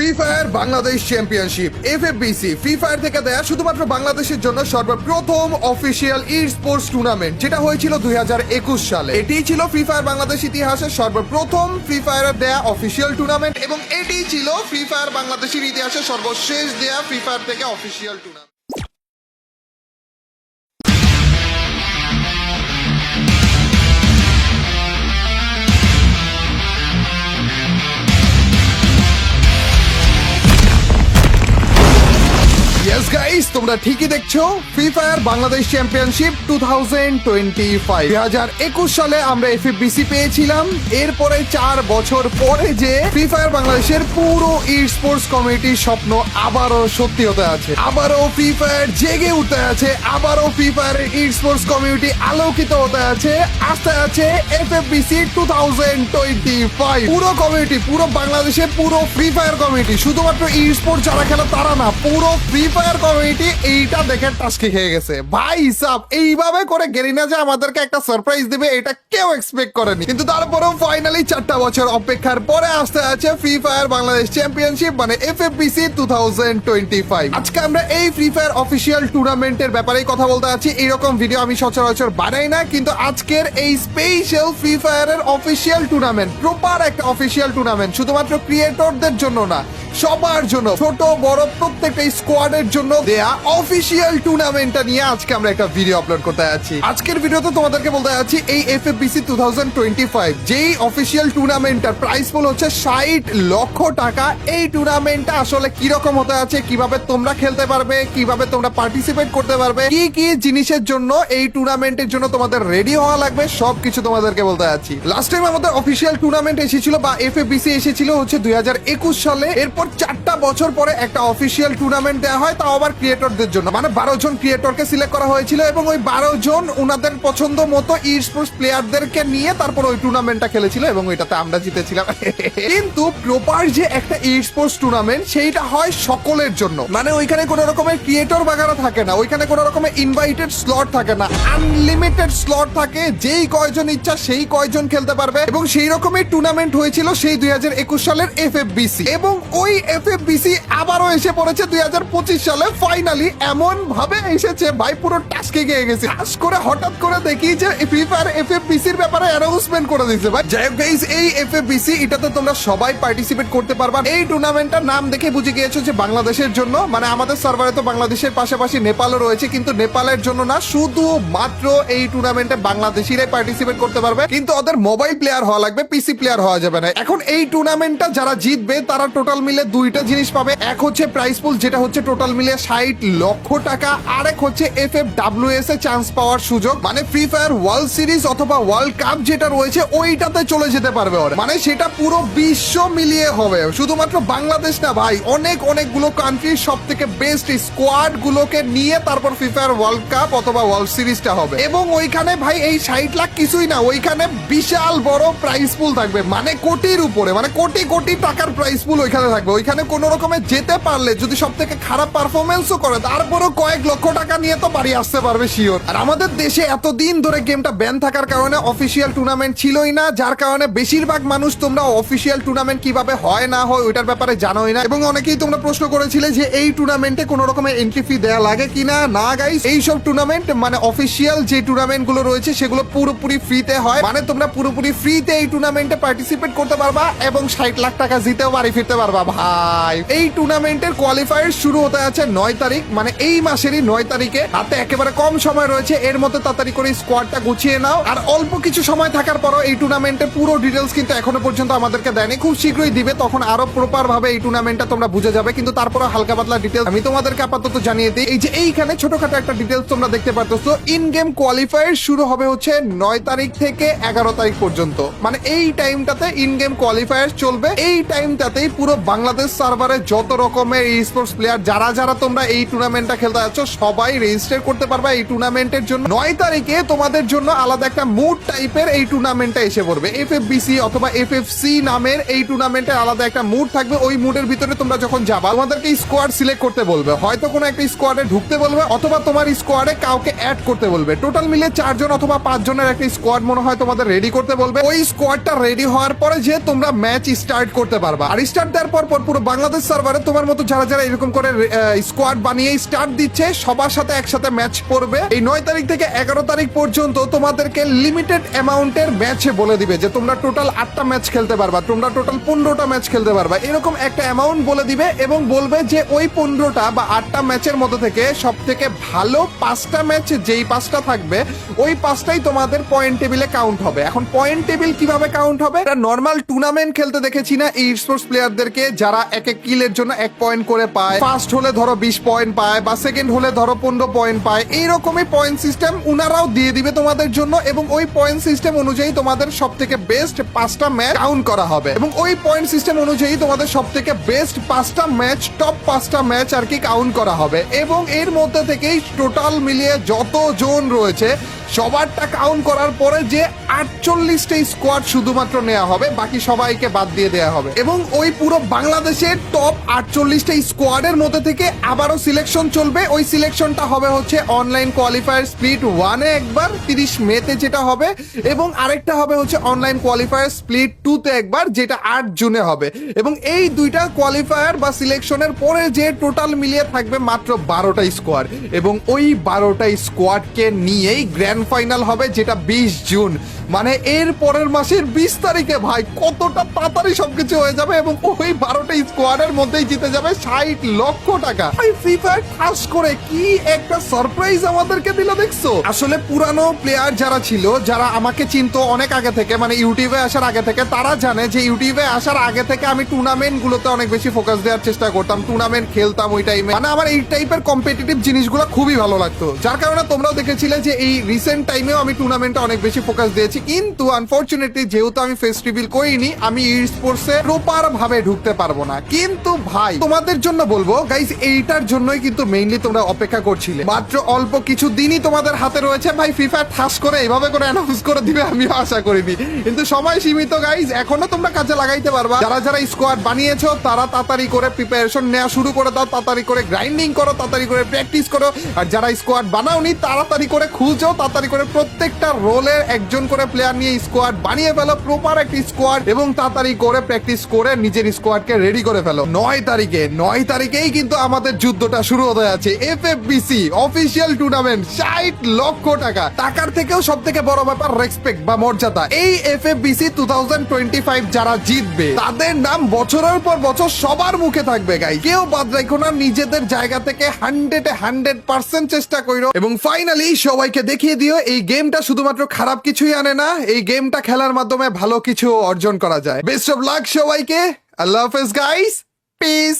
Free fire Bangladesh championship FFBC free fire থেকে দেয়া শুধুমাত্র বাংলাদেশের জন্য সর্বপ্রথম অফিসিয়াল ই স্পোর্টস টুর্নামেন্ট, যেটা হয়েছিল 2021 সালে। এটি ছিল ফ্রি ফায়ার বাংলাদেশ ইতিহাসের সর্বপ্রথম ফ্রি ফায়ারের দেয়া অফিসিয়াল টুর্নামেন্ট এবং এটি ছিল ফ্রি ফায়ার বাংলাদেশের ইতিহাসে সর্বশেষ দেয়া ফ্রি ফায়ার থেকে অফিসিয়াল টুর্নামেন্ট। Yes guys, তোমরা ঠিকই দেখছো, ফ্রি ফায়ার বাংলাদেশ চ্যাম্পিয়নশিপ 2025 2021 সালে আমরা এফএফবিসি পেয়েছিলাম। এরপরে 4 বছর পরে যে ফ্রি ফায়ার বাংলাদেশের পুরো ই স্পোর্টস কমিউনিটির স্বপ্ন আবারও সত্যি হতে আছে, আবারও ফ্রি ফায়ার জেগে উঠতে আছে, আবারও ফ্রি ফায়ারের ই স্পোর্টস কমিউনিটি আলোকিত হতে আছে। আসতে আছে এফএফবিসি 2025। পুরো কমিউনিটি, পুরো বাংলাদেশের পুরো ফ্রি ফায়ার কমিউনিটি, শুধুমাত্র ই স্পোর্টস যারা খেলে তারা না, পুরো ফ্রি ফায়ার কমিউনিটি এইটা দেখে টাস্কি খেয়ে গেছে ভাই সাব। এইভাবে করে গেরিনা যে আমাদেরকে একটা সারপ্রাইজ দিবে এটা কেউ এক্সপেক্ট করেনি, কিন্তু তারপরেও ফাইনালি 4টা বছর অপেক্ষার পরে আসতে আছে ফ্রি ফায়ার বাংলাদেশ চ্যাম্পিয়নশিপ মানে এফএফবিসি 2025। আজকে আমরা এই ফ্রি ফায়ার অফিসিয়াল টুর্নামেন্টের ব্যাপারেই কথা বলতে আছি। এইরকম ভিডিও আমি সচরাচর বানাই না, কিন্তু আজকের এই স্পেশাল ফ্রি ফায়ারের অফিসিয়াল টুর্নামেন্ট, প্রপার একটা অফিসিয়াল টুর্নামেন্ট, শুধুমাত্র ক্রিয়েটরদের জন্য না, সবার জন্য, ছোট বড় প্রত্যেকটা স্কোয়াডের জন্য দেয়া অফিসিয়াল টুর্নামেন্টটা নিয়ে আজকে আমরা একটা ভিডিও আপলোড করতে যাচ্ছি। আজকের ভিডিওতে তোমাদেরকে বলতে যাচ্ছি এই এফএফবিসি 2025 যেই অফিসিয়াল টুর্নামেন্টটার প্রাইস পুল হচ্ছে 60 লক্ষ টাকা। এই টুর্নামেন্টটা আসলে কিরকম হতে আছে, কিভাবে তোমরা খেলতে পারবে, কিভাবে তোমরা পার্টিসিপেট করতে পারবে, কি কি জিনিসের জন্য এই টুর্নামেন্টের জন্য তোমাদের রেডি হওয়া লাগবে, সবকিছু তোমাদেরকে বলতে যাচ্ছি। লাস্ট টাইম আমাদের অফিসিয়াল টুর্নামেন্ট এসেছিল বা এফএফবিসি এসেছিল হচ্ছে 2021 সালে। এরপর 4টা বছর পরে একটা অফিসিয়াল টুর্নামেন্ট দেওয়া হয়, তাও আবার ক্রিয়েটরদের জন্য, মানে 12 জন ক্রিয়েটরকে সিলেক্ট করা হয়েছিল এবং ওই 12 জন ওনাদের পছন্দ মতো ই স্পোর্টস প্লেয়ারদেরকে নিয়ে তারপর ওই টুর্নামেন্টটা খেলেছিল এবং ওইটাতে আমরা জিতেছিলাম। কিন্তু প্রপার যে একটা ই স্পোর্টস টুর্নামেন্ট সেইটা হয় সকলের জন্য, মানে ওইখানে কোনো রকমের ক্রিয়েটর বাগারা থাকে না, ওইখানে কোনো রকমের ইনভাইটেড স্লট থাকে না, আনলিমিটেড স্লট থাকে, যেই কয়জন ইচ্ছা সেই কয়জন খেলতে পারবে। এবং সেই রকমের টুর্নামেন্ট হয়েছিল সেই 2021 সালের এফএফবিসি, এবং ওই এফএফবিসি আবারও এসে পড়েছে 2025 সালে। ফাইনালি এমন ভাবে এসেছে ভাই পুরো টাস্কে গিয়ে গেছে। আজ করে হঠাৎ করে দেখি যে ফ্রি ফায়ার এফএফবিসির ব্যাপারে অ্যানাউন্সমেন্ট করে দিয়েছে ভাই। যাই হোক গাইস, এই এফএফবিসি এটাতে তোমরা সবাই পার্টিসিপেট করতে পারবা। এই টুর্নামেন্টটার নাম দেখে বুঝে গিয়েছো যে বাংলাদেশের জন্য, মানে আমাদের সার্ভারে তো বাংলাদেশের পাশাপাশি নেপালও রয়েছে, কিন্তু নেপালের জন্য না, শুধু মাত্র এই টুর্নামেন্টে বাংলাদেশিরাই পার্টিসিপেট করতে পারবে, কিন্তু ওদের মোবাইল প্লেয়ার হওয়া লাগবে, পিসি প্লেয়ার হওয়া যাবে না। এখন এই টুর্নামেন্টটা যারা জিতবে তারা টোটাল মিলে দুইটা জিনিস পাবে। এক হচ্ছে প্রাইস পুল, যেটা হচ্ছে টোটাল মিলে 60 লক্ষ টাকা, আর এক হচ্ছে এফএফডব্লিউএস এ চান্স পাওয়ার সুযোগ, মানে ফ্রি ফায়ার ওয়ার্ল্ড সিরিজ অথবা ওয়ার্ল্ড কাপ যেটা রয়েছে ওইটাতে চলে যেতে পারবে ওরা, মানে সেটা পুরো বিশ্ব মিলিয়ে হবে, শুধুমাত্র বাংলাদেশ না ভাই, অনেকগুলো কান্ট্রির সব থেকে বেস্ট স্কোয়াড গুলোকে নিয়ে তারপর ফ্রি ফায়ার ওয়ার্ল্ড কাপ অথবা ওয়ার্ল্ড সিরিজটা হবে। এবং ওইখানে ভাই এই 60 লাখ কিছুই না, ওইখানে বিশাল বড় প্রাইস পুল থাকবে, মানে কোটির উপরে, মানে কোটি কোটি টাকার প্রাইস পুল ওইখানে থাকবে। ওইখানে কোন রকমের যেতে পারলে, যদি সব থেকে খারাপ পারফরমেন্সও করে, তারপরও কয়েক লক্ষ টাকা নিয়ে তো বাড়ি আসতে পারবে শিওর। আর আমাদের দেশে এতদিন ধরে গেমটা ব্যান থাকার কারণে অফিসিয়াল টুর্নামেন্ট ছিলই না, যার কারণে বেশিরভাগ মানুষ তোমরা অফিসিয়াল টুর্নামেন্ট কিভাবে হয় না হয় ওইটার ব্যাপারে জানোই না। এবং অনেকেই তোমরা প্রশ্ন করেছিলে যে এই টুর্নামেন্টে কোন রকমের এন্ট্রি ফি দেওয়া লাগে কিনা। না গাইস, এইসব টুর্নামেন্ট মানে অফিসিয়াল যে টুর্নামেন্ট গুলো রয়েছে সেগুলো পুরোপুরি ফ্রিতে হয়, মানে তোমরা পুরোপুরি ফ্রিতে এই টুর্নামেন্টে পার্টিসিপেট করতে পারবা এবং 60 লাখ টাকা জিতেও বাড়ি ফিরতে পারবা ভাই। এই টুর্নামেন্টের কোয়ালিফায়ার শুরু হতে আছে 9 তারিখ, মানে এই মাসেরই 9 তারিখে। হাতে একেবারে কম সময় রয়েছে, এর মধ্যে তাড়াতাড়ি করে স্কোয়াডটা গুছিয়ে নাও। আর অল্প কিছু সময় থাকার পরও এই টুর্নামেন্টের পুরো ডিটেলস কিন্তু এখনো পর্যন্ত আমাদেরকে দেয়নি, খুব শীঘ্রই দিবে, তখন আরো প্রপার ভাবে এই টুর্নামেন্টটা তোমরা বুঝে যাবে। কিন্তু তারপরে হালকা পাতলা ডিটেলস আমি তোমাদেরকে আপাতত জানিয়ে দিই। এই যে এইখানে ছোটখাটো একটা ডিটেলস তোমরা দেখতে পাচ্ছ, ইন গেম কোয়ালিফায়ার শুরু হবে হচ্ছে 9 তারিখ থেকে 11 তারিখ পর্যন্ত, মানে এই টাইমটাতে ইন গেম কোয়ালিফায়ার চলবে। এই টাইমটাতেই পুরো বাংলাদেশ সার্ভারে যত রকমের ই স্পোর্টস প্লেয়ার যারা তোমরা এই টুর্নামেন্টটা খেলতে যাচ্ছ সবাই রেজিস্টার করতে পারবে এই টুর্নামেন্টের জন্য। 9 তারিখে তোমাদের জন্য আলাদা একটা মুড টাইপের এই টুর্নামেন্টটা এসে পড়বে। এফএফবিসি অথবা এফএফসি নামের এই টুর্নামেন্টের আলাদা একটা মুড থাকবে। ওই মুডের ভিতরে তোমরা যখন যাবা তোমাদেরকে স্কোয়াড সিলেক্ট করতে বলবে, হয়তো কোনো একটা স্কোয়াডে ঢুকতে বলবে অথবা তোমার স্কোয়াডে কাউকে অ্যাড করতে বলবে। টোটাল মিলে 4 জন অথবা 5 জনের একটা স্কোয়াড মনে হয় তোমাদের রেডি করতে বলবে। ওই স্কোয়াডটা রেডি হওয়ার পরে যে তোমরা ম্যাচ স্টার্ট করতে পারবা। আর স্টার্ট দেওয়ার পর পুরো বাংলাদেশ আমাদের সার্ভারে তোমার মতো যারা যারা এরকম করে স্কোয়াড বানিয়ে স্টার্ট দিচ্ছে সবার সাথে একসাথে ম্যাচ পড়বে। এই 9 তারিখ থেকে 11 তারিখ পর্যন্ত তোমাদেরকে লিমিটেড অ্যামাউন্টের ম্যাচে বলে দিবে যে তোমরা টোটাল 8টা ম্যাচ খেলতে পারবা, তোমরা টোটাল 15টা ম্যাচ খেলতে পারবা, এরকম একটা অ্যামাউন্ট বলে দিবে এবং বলবে যে ওই 15টা বা 8টা ম্যাচের মধ্যে থেকে সব থেকে ভালো 5টা ম্যাচ যেই 5টা থাকবে ওই 5টাই তোমাদের পয়েন্ট টেবিলে কাউন্ট হবে। এখন পয়েন্ট টেবিল কিভাবে কাউন্ট হবে? এটা নর্মাল টুর্নামেন্ট খেলতে দেখেছি না এই স্পোর্টস প্লেয়ারদেরকে, যারা এক এক কিলের জন্য 1 পয়েন্ট করে পায়, ফার্স্ট হলে ধরো 20 পয়েন্ট পায় বা সেকেন্ড হলে ধরো 15 পয়েন্ট পায়, এইরকমই পয়েন্ট সিস্টেম উনারাও দিয়ে দিবে তোমাদের জন্য এবং ওই পয়েন্ট সিস্টেম অনুযায়ী তোমাদের সব থেকে বেস্ট 5টা ম্যাচ কাউন্ট করা হবে এবং ওই পয়েন্ট সিস্টেম অনুযায়ী তোমাদের সব থেকে বেস্ট 5টা ম্যাচ, টপ 5টা ম্যাচ আর কি কাউন্ট করা হবে এবং এর মধ্যে থেকেই টোটাল মিলিয়ে যত জন রয়েছে সবারটা কাউন্ট করার পরে যে 48টা স্কোয়াড শুধুমাত্র নেওয়া হবে, বাকি সবাইকে বাদ দিয়ে দেওয়া হবে এবং ওই পুরো বাংলাদেশের টপ 48টা স্কোয়াডের মধ্যে থেকে আবারও সিলেকশন চলবে। ওই সিলেকশনটা হবে হচ্ছে অনলাইন কোয়ালিফায়ার স্প্লিট 1-এ একবার 30 মেতে যেটা হবে এবং আরেকটা হবে হচ্ছে অনলাইন কোয়ালিফায়ার স্প্লিট 2-তে একবার যেটা 8 জুনে হবে এবং এই দুইটা কোয়ালিফায়ার বা সিলেকশনের পরে যে টোটাল মিলিয়ে থাকবে মাত্র 12টা স্কোয়াড এবং ওই 12টা স্কোয়াডকে নিয়েই গ্র্যান্ড ফাইনাল হবে যেটা 20 জুন, মানে এর পরের মাসের 20 তারিখে। ভাই কতটা তাড়াতাড়ি সবকিছু হয়ে যাবে এবং ওই 12টা স্কোয়াডের মধ্যেই জিতে যাবে 60 লক্ষ টাকা। ভাই ফ্রি ফায়ার খাস করে কি একটা সারপ্রাইজ আমাদেরকে দিল দেখছো। আসলে পুরানো প্লেয়ার যারা ছিল, যারা আমাকে চিনতো অনেক আগে থেকে, মানে ইউটিউবে আসার আগে থেকে, তারা জানে যে ইউটিউবে আসার আগে থেকে আমি টুর্নামেন্ট গুলোতে অনেক বেশি ফোকাস দেওয়ার চেষ্টা করতাম, টুর্নামেন্ট খেলতাম ওই টাইমে, মানে আমার এই টাইপের কম্পিটিটিভ জিনিসগুলো খুবই ভালো লাগতো, যার কারণে তোমরাও দেখেছিলে যে এই রিসেন্ট টাইমেও আমি টুর্নামেন্টে অনেক বেশি ফোকাস দিয়েছি। কিন্তু আনফরচুনেটলি যেহেতু আমি ফেস রিভিল করিনি, আমি ই স্পোর্টসে প্রপার ভাবে ঢুকতে পারবো না। কিন্তু ভাই তোমাদের জন্য বলবো গাইস, এইটার জন্যই কিন্তু মেইনলি তোমরা অপেক্ষা করছিলে, মাত্র অল্প কিছু দিনই তোমাদের হাতে রয়েছে। ভাই ফিফা ঠাস করে এইভাবে করে অ্যানাউন্স করে দিবে আমিও আশা করিনি, কিন্তু সময় সীমিত গাইস, এখনো তোমরা কাজে লাগাইতে পারবা। যারা যারা স্কোয়াড বানিয়েছো তারা তাড়াতাড়ি করে প্রিপারেশন নেওয়া শুরু করে দাও, তাড়াতাড়ি করে গ্রাইন্ডিং করো, তাড়াতাড়ি করে প্র্যাকটিস করো। আর যারা স্কোয়াড বানাওনি তাড়াতাড়ি করে খুঁজো, তাড়াতাড়ি করে প্রত্যেকটা রোলের একজন করে প্লেয়ার নিয়ে স্কোয়াড বানিয়ে ফেলো, প্রপার একটি স্কোয়াড, এবং তাড়াতাড়ি করে প্র্যাকটিস করে নিজের স্কোয়াডকে রেডি করে ফেলো। 9 তারিখেই কিন্তু আমাদের যুদ্ধটা শুরু হতে যাচ্ছে। এফএফবিসি অফিসিয়াল টুর্নামেন্ট, 60 লক্ষ টাকা। টাকার থেকেও সব থেকে বড় ব্যাপার রেসপেক্ট বা মর্যাদা। এই এফএফবিসি 2025 যারা জিতবে তাদের নাম বছরের পর বছর সবার মুখে থাকবে গাই, কেউ বাদ রাখো না, নিজেদের জায়গা থেকে 100% চেষ্টা করো এবং ফাইনালি সবাইকে দেখিয়ে দিও এই গেমটা শুধুমাত্র খারাপ কিছুই আনে না, এই গেমটা খেলার মাধ্যমে ভালো কিছু অর্জন করা যায়। বেস্ট অফ লাক সবাইকে, আল্লাহ হাফেজ গাইস, পিস।